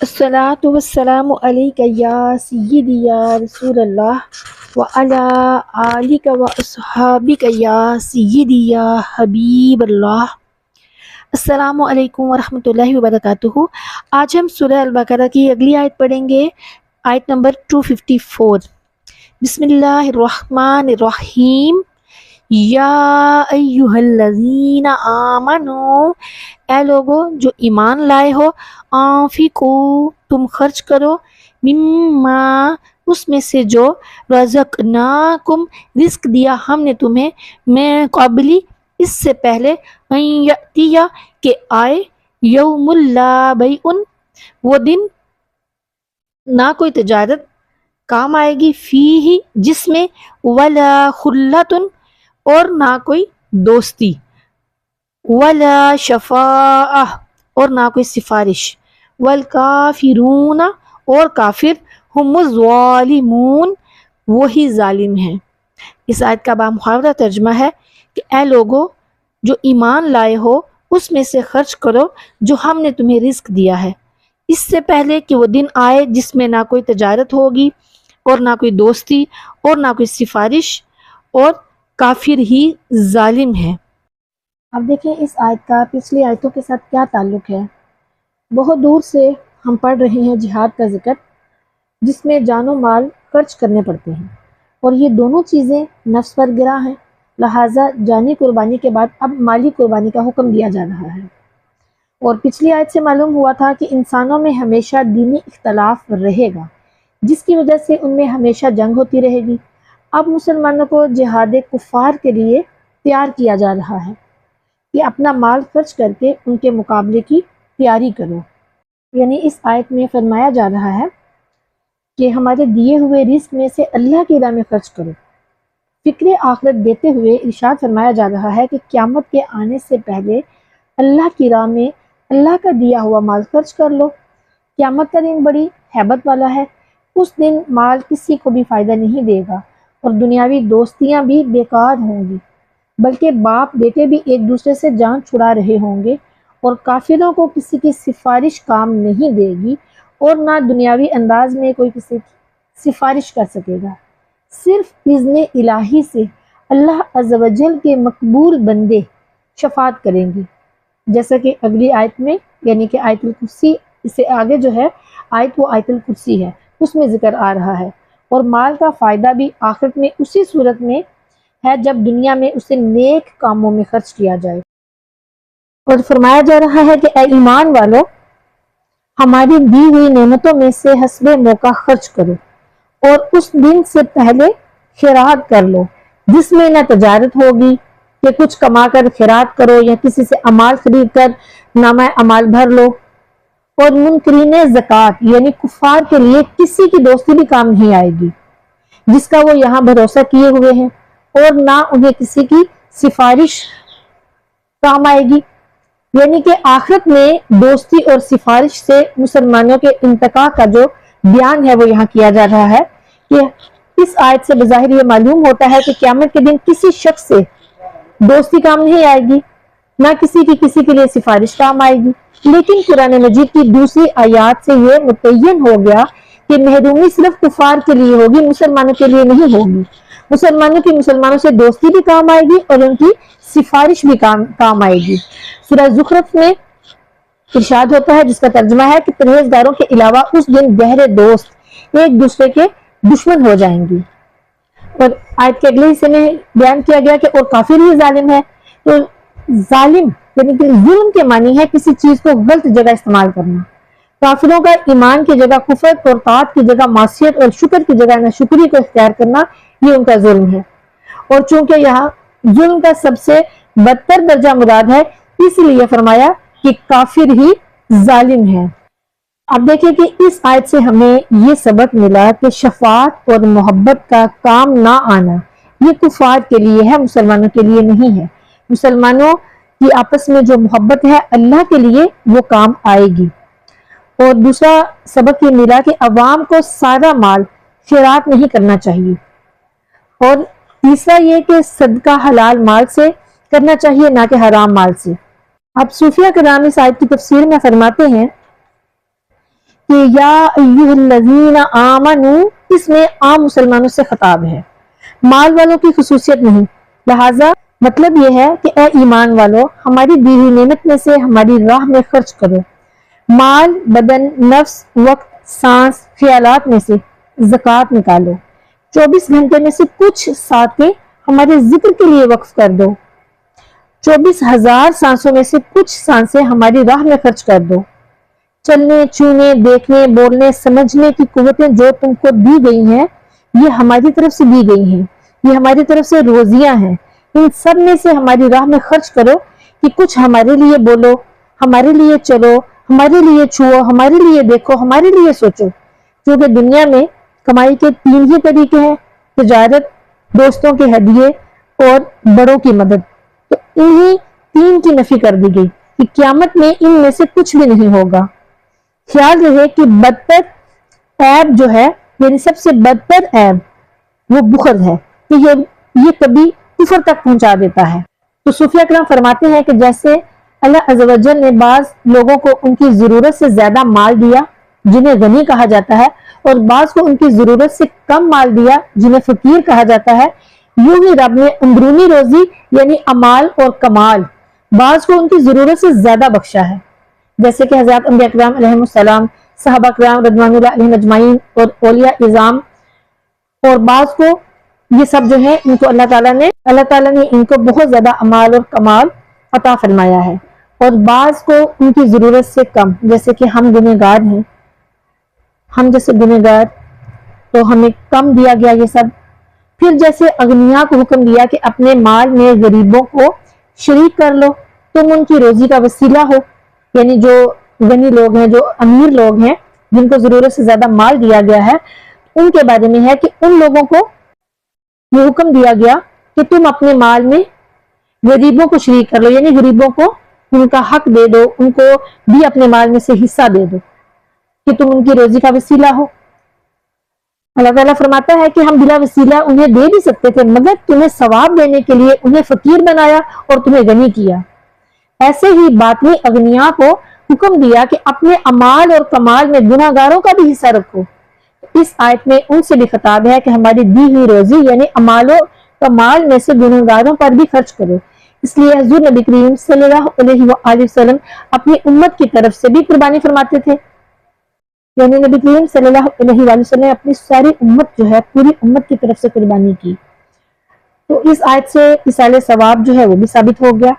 الصلاۃ والسلام علیک یا سیدی یا رسول اللہ وعلی آلک و اصحابک یا سیدی یا حبیب اللہ۔ السلام علیکم ورحمۃ اللہ وبرکاتہ۔ آج ہم سورہ البقرہ کی اگلی آیت پڑھیں گے، آیت نمبر 254۔ بسم اللہ الرحمن الرحیم۔ یا ایہا الذین آمنو، اے لوگو جو ایمان لائے ہو، انفقو تم خرچ کرو، مما اس میں سے جو رزقناکم رزق دیا ہم نے تمہیں، من قبلی اس سے پہلے، ان یأتیا کہ آئے، یوم لا بیع وہ دن نہ کوئی تجارت کام آئے گی، فیہ جس میں، ولا خلۃ اور نہ کوئی دوستی، ولا شفاعہ اور نہ کوئی سفارش، والکافرون اور کافر، ہم الظالمون وہی ظالم ہیں۔ اس آیت کا بامحاورہ ترجمہ ہے کہ اے لوگو جو ایمان لائے ہو، اس میں سے خرچ کرو جو ہم نے تمہیں رزق دیا ہے، اس سے پہلے کہ وہ دن آئے جس میں نہ کوئی تجارت ہوگی اور نہ کوئی دوستی اور نہ کوئی سفارش، اور کافر ہی ظالم ہے۔ اب دیکھیں اس آیت کا پچھلی آیتوں کے ساتھ کیا تعلق ہے۔ بہت دور سے ہم پڑھ رہے ہیں جہاد کا ذکر، جس میں جان و مال خرچ کرنے پڑتے ہیں، اور یہ دونوں چیزیں نفس پر گراں ہیں، لہٰذا جانی قربانی کے بعد اب مالی قربانی کا حکم دیا جا رہا ہے۔ اور پچھلی آیت سے معلوم ہوا تھا کہ انسانوں میں ہمیشہ دینی اختلاف رہے گا، جس کی وجہ سے ان میں ہمیشہ جنگ ہوتی رہے گی۔ اب مسلمانوں کو جہاد کفار کے لیے تیار کیا جا رہا ہے کہ اپنا مال خرچ کر کے ان کے مقابلے کی تیاری کرو۔ یعنی اس آیت میں فرمایا جا رہا ہے کہ ہمارے دیے ہوئے رزق میں سے اللہ کی راہ میں خرچ کرو۔ فکر آخرت دیتے ہوئے ارشاد فرمایا جا رہا ہے کہ قیامت کے آنے سے پہلے اللہ کی راہ میں اللہ کا دیا ہوا مال خرچ کر لو۔ قیامت کا دن بڑی ہیبت والا ہے، اس دن مال کسی کو بھی فائدہ نہیں دے گا، اور دنیاوی دوستیاں بھی بیکار ہوں گی، بلکہ باپ بیٹے بھی ایک دوسرے سے جان چھڑا رہے ہوں گے، اور کافروں کو کسی کی سفارش کام نہیں دے گی، اور نہ دنیاوی انداز میں کوئی کسی کی سفارش کر سکے گا۔ صرف اذن الہی سے اللہ عز و جل کے مقبول بندے شفاعت کریں گے، جیسا کہ اگلی آیت میں، یعنی کہ آیت الکرسی، اس سے آگے جو ہے آیت وہ آیت الکرسی ہے، اس میں ذکر آ رہا ہے۔ اور مال کا فائدہ بھی آخرت میں اسی صورت میں ہے جب دنیا میں اسے نیک کاموں میں خرچ کیا جائے۔ اور فرمایا جا رہا ہے کہ اے ایمان والو، ہماری دی ہوئی نعمتوں میں سے حسب موقع خرچ کرو، اور اس دن سے پہلے خیرات کر لو جس میں نہ تجارت ہوگی کہ کچھ کما کر خیرات کرو یا کسی سے امال خرید کر نامہ امال بھر لو، اور منکرین زکوٰۃ یعنی کفار کے لیے کسی کی دوستی بھی کام نہیں آئے گی جس کا وہ یہاں بھروسہ کیے ہوئے ہیں، اور نہ انہیں کسی کی سفارش کام آئے گی۔ یعنی کہ آخرت میں دوستی اور سفارش سے مسلمانوں کے انتقاء کا جو بیان ہے وہ یہاں کیا جا رہا ہے، کہ اس آیت سے بظاہر یہ معلوم ہوتا ہے کہ قیامت کے دن کسی شخص سے دوستی کام نہیں آئے گی، نہ کسی کے لیے سفارش کام آئے گی۔ لیکن قرآن مجید کی دوسری آیات سے یہ متعین ہو گیا کہ محرومی صرف کفار کے لیے ہوگی، مسلمانوں کے لیے نہیں ہوگی۔ مسلمانوں سے دوستی بھی کام آئے گی اور ان کی سفارش بھی کام آئے گی۔ سورہ زخرف میں ارشاد ہوتا ہے، جس کا ترجمہ ہے کہ پرہیزگاروں کے علاوہ اس دن گہرے دوست ایک دوسرے کے دشمن ہو جائیں گی۔ اور آیت کے اگلے حصے میں بیان کیا گیا کہ اور کافر ہی ظالم ہے۔ تو ظالم یعنی کہ ظلم کے معنی ہے کسی چیز کو غلط جگہ استعمال کرنا۔ کافروں کا ایمان کی جگہ کفر اور طاعت کی جگہ معصیت اور شکر کی جگہ ناشکری کو اختیار کرنا، یہ ان کا ظلم ہے۔ اور چونکہ یہاں ظلم کا سب سے بدتر درجہ مراد ہے، اس لیے فرمایا کہ کافر ہی ظالم ہے۔ اب دیکھیں کہ اس آیت سے ہمیں یہ سبق ملا کہ شفاعت اور محبت کا کام نہ آنا یہ کفار کے لیے ہے، مسلمانوں کے لیے نہیں ہے۔ مسلمانوں کی آپس میں جو محبت ہے اللہ کے لیے وہ کام آئے گی۔ اور دوسرا سبق یہ ملا کہ عوام کو سارا مال خیرات نہیں کرنا چاہیے، اور تیسرا یہ کہ صدقہ حلال مال سے کرنا چاہیے نہ کہ حرام مال سے۔ اب صوفیہ کرام اس آیت کی تفسیر میں فرماتے ہیں کہ یا ایھا الذین آمنو، اس میں عام مسلمانوں سے خطاب ہے، مال والوں کی خصوصیت نہیں، لہٰذا مطلب یہ ہے کہ اے ایمان والو، ہماری دی ہوئی نعمت میں سے ہماری راہ میں خرچ کرو، مال، بدن، نفس، وقت، سانس، خیالات میں سے زکوٰۃ نکالو، 24 گھنٹے میں سے کچھ ساعتیں ہمارے ذکر کے لیے وقف کر دو، 24,000 سانسوں میں سے کچھ سانسیں ہماری راہ میں خرچ کر دو، چلنے، چھونے، دیکھنے، بولنے، سمجھنے کی قوتیں جو تم کو دی گئی ہیں یہ ہماری طرف سے دی گئی ہیں، یہ ہماری طرف سے روزیاں ہیں، ان سب میں سے ہماری راہ میں خرچ کرو کہ کچھ ہمارے لیے بولو، ہمارے لیے چلو، ہمارے لیے چھوؤ، ہمارے لیے دیکھو، ہمارے لیے سوچو، کیونکہ دنیا میں کمائی کے 3 ہی طریقے ہیں، تجارت، دوستوں کے ہدیے اور بڑوں کی مدد، تو انہی 3 کی نفی کر دی گئی کہ قیامت میں ان میں سے کچھ بھی نہیں ہوگا۔ خیال رہے کہ بدتر عیب جو ہے، یعنی سب سے بدتر عیب وہ بخل ہے کہ یہ کبھی کفر تک پہنچا دیتا ہے۔ تو صوفیہ کرام فرماتے ہیں کہ جیسے اللہ عز و جل نے بعض لوگوں کو ان کی ضرورت سے زیادہ مال دیا جنہیں غنی کہا جاتا ہے، اور بعض کو ان کی ضرورت سے کم مال دیا جنہیں فقیر کہا جاتا ہے، یوں ہی رب نے اندرونی روزی یعنی امال اور کمال بعض کو ان کی ضرورت سے زیادہ بخشا ہے، جیسے کہ حضرات انبیاء کرام علیہ السلام، صحابہ کرام رضوان اللہ علیہم اجمعین اور اولیاء اعظام، اور بعض کو یہ سب جو ہے ان کو اللہ تعالیٰ نے ان کو بہت زیادہ امال اور کمال عطا فرمایا ہے، اور بعض کو ان کی ضرورت سے کم، جیسے کہ ہم گنہگار ہیں، ہم جیسے گنہگار تو ہمیں کم دیا گیا یہ سب۔ پھر جیسے اغنیاء کو حکم دیا کہ اپنے مال میں غریبوں کو شریک کر لو، تم ان کی روزی کا وسیلہ ہو، یعنی جو غنی لوگ ہیں، جو امیر لوگ ہیں جن کو ضرورت سے زیادہ مال دیا گیا ہے، ان کے بارے میں ہے کہ ان لوگوں کو یہ حکم دیا گیا کہ تم اپنے مال میں غریبوں کو شریک کر لو، یعنی غریبوں کو ان کا حق دے دو، ان کو بھی اپنے مال میں سے حصہ دے دو کہ تم ان کی روزی کا وسیلہ ہو۔ اللہ تعالیٰ فرماتا ہے کہ ہم بلا وسیلہ انہیں دے بھی سکتے تھے، مگر تمہیں ثواب دینے کے لیے انہیں فقیر بنایا اور تمہیں غنی کیا۔ ایسے ہی باطنی اغنیاء کو حکم دیا کہ اپنے امال اور کمال میں گناہگاروں کا بھی حصہ رکھو۔ اس آیت میں ان سے بھی خطاب ہے کہ ہماری دی ہوئی روزی یعنی امال و کمال میں سے گناہگاروں پر بھی خرچ کرو۔ اس لیے حضور نبی کریم صلی اللہ علیہ وآلہ وسلم اپنی امت کی طرف سے بھی قربانی فرماتے تھے، یعنی نبی کریم صلی اللہ علیہ وآلہ وسلم نے اپنی ساری امت جو ہے، پوری امت کی طرف سے قربانی کی، تو اس آیت سے اصال ثواب جو ہے وہ بھی ثابت ہو گیا۔